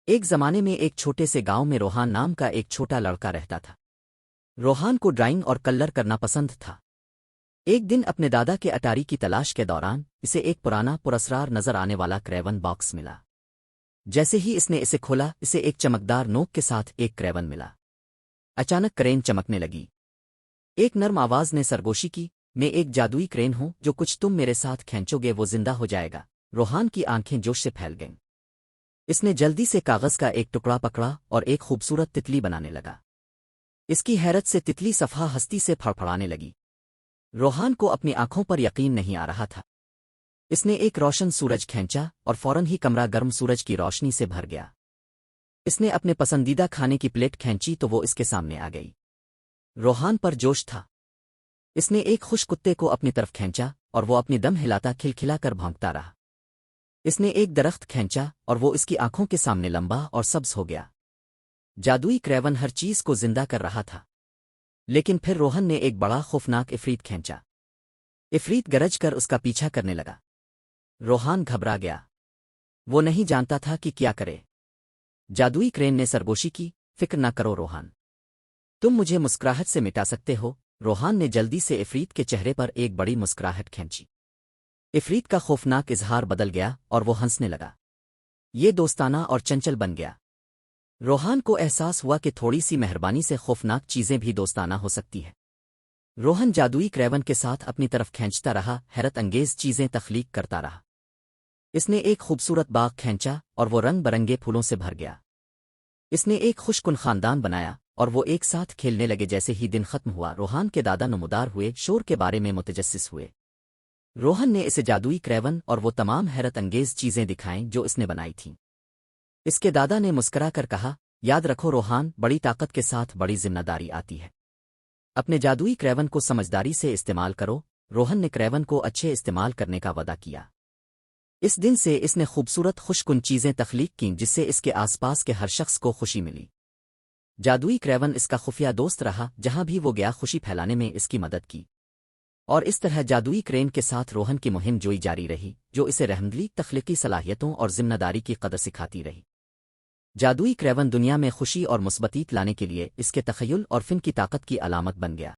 ایک زمانے میں ایک چھوٹے سے گاؤں میں روحان نام کا ایک چھوٹا لڑکا رہتا تھا۔ روحان کو ڈرائنگ اور کلر کرنا پسند تھا۔ ایک دن اپنے دادا کے اٹاری کی تلاش کے دوران اسے ایک پرانا پراسرار نظر آنے والا کریون باکس ملا۔ جیسے ہی اس نے اسے کھولا، اسے ایک چمکدار نوک کے ساتھ ایک کریون ملا۔ اچانک کرین چمکنے لگی۔ ایک نرم آواز نے سرگوشی کی، میں ایک جادوئی کرین ہوں، جو کچھ تم میرے ساتھ کھینچو گے وہ زندہ ہو جائے گا۔ روحان کی آنکھیں جوش سے پھیل گئیں۔ اس نے جلدی سے کاغذ کا ایک ٹکڑا پکڑا اور ایک خوبصورت تتلی بنانے لگا۔ اس کی حیرت سے تتلی صفحہ ہستی سے پھڑپھڑانے لگی۔ روحان کو اپنی آنکھوں پر یقین نہیں آ رہا تھا۔ اس نے ایک روشن سورج کھینچا اور فوراً ہی کمرہ گرم سورج کی روشنی سے بھر گیا۔ اس نے اپنے پسندیدہ کھانے کی پلیٹ کھینچی تو وہ اس کے سامنے آ گئی۔ روحان پر جوش تھا۔ اس نے ایک خوش کتے کو اپنی طرف کھینچا اور وہ اپنی دم ہلاتا کھلکھلا کر بھونکتا رہا۔ اس نے ایک درخت کھینچا اور وہ اس کی آنکھوں کے سامنے لمبا اور سبز ہو گیا۔ جادوئی کریون ہر چیز کو زندہ کر رہا تھا۔ لیکن پھر روہن نے ایک بڑا خوفناک عفریت کھینچا۔ عفریت گرج کر اس کا پیچھا کرنے لگا۔ روحان گھبرا گیا۔ وہ نہیں جانتا تھا کہ کیا کرے۔ جادوئی کرین نے سرگوشی کی، فکر نہ کرو روحان، تم مجھے مسکراہٹ سے مٹا سکتے ہو۔ روحان نے جلدی سے عفریت کے چہرے پر ایک بڑی مسکراہٹ کھینچی۔ عفریت کا خوفناک اظہار بدل گیا اور وہ ہنسنے لگا۔ یہ دوستانہ اور چنچل بن گیا۔ روحان کو احساس ہوا کہ تھوڑی سی مہربانی سے خوفناک چیزیں بھی دوستانہ ہو سکتی ہے۔ روہن جادوئی کریون کے ساتھ اپنی طرف کھینچتا رہا، حیرت انگیز چیزیں تخلیق کرتا رہا۔ اس نے ایک خوبصورت باغ کھینچا اور وہ رنگ برنگے پھولوں سے بھر گیا۔ اس نے ایک خوشکن خاندان بنایا اور وہ ایک ساتھ کھیلنے لگے۔ جیسے ہی دن ختم ہوا، روحان کے دادا نمودار ہوئے، شور کے بارے میں متجسس ہوئے۔ روہن نے اسے جادوئی کریون اور وہ تمام حیرت انگیز چیزیں دکھائیں جو اس نے بنائی تھیں۔ اس کے دادا نے مسکرا کر کہا، یاد رکھو روحان، بڑی طاقت کے ساتھ بڑی ذمہ داری آتی ہے۔ اپنے جادوئی کریون کو سمجھداری سے استعمال کرو۔ روہن نے کریون کو اچھے استعمال کرنے کا وعدہ کیا۔ اس دن سے اس نے خوبصورت خوشکن چیزیں تخلیق کیں جس سے اس کے آس پاس کے ہر شخص کو خوشی ملی۔ جادوئی کریون اس کا خفیہ دوست رہا، جہاں بھی وہ گیا خوشی پھیلانے میں اس کی مدد کی۔ اور اس طرح جادوئی کرین کے ساتھ روہن کی مہم جوئی جاری رہی، جو اسے رحمدلی، تخلیقی صلاحیتوں اور ذمہ داری کی قدر سکھاتی رہی۔ جادوئی کریون دنیا میں خوشی اور مثبتیت لانے کے لیے اس کے تخیل اور فن کی طاقت کی علامت بن گیا۔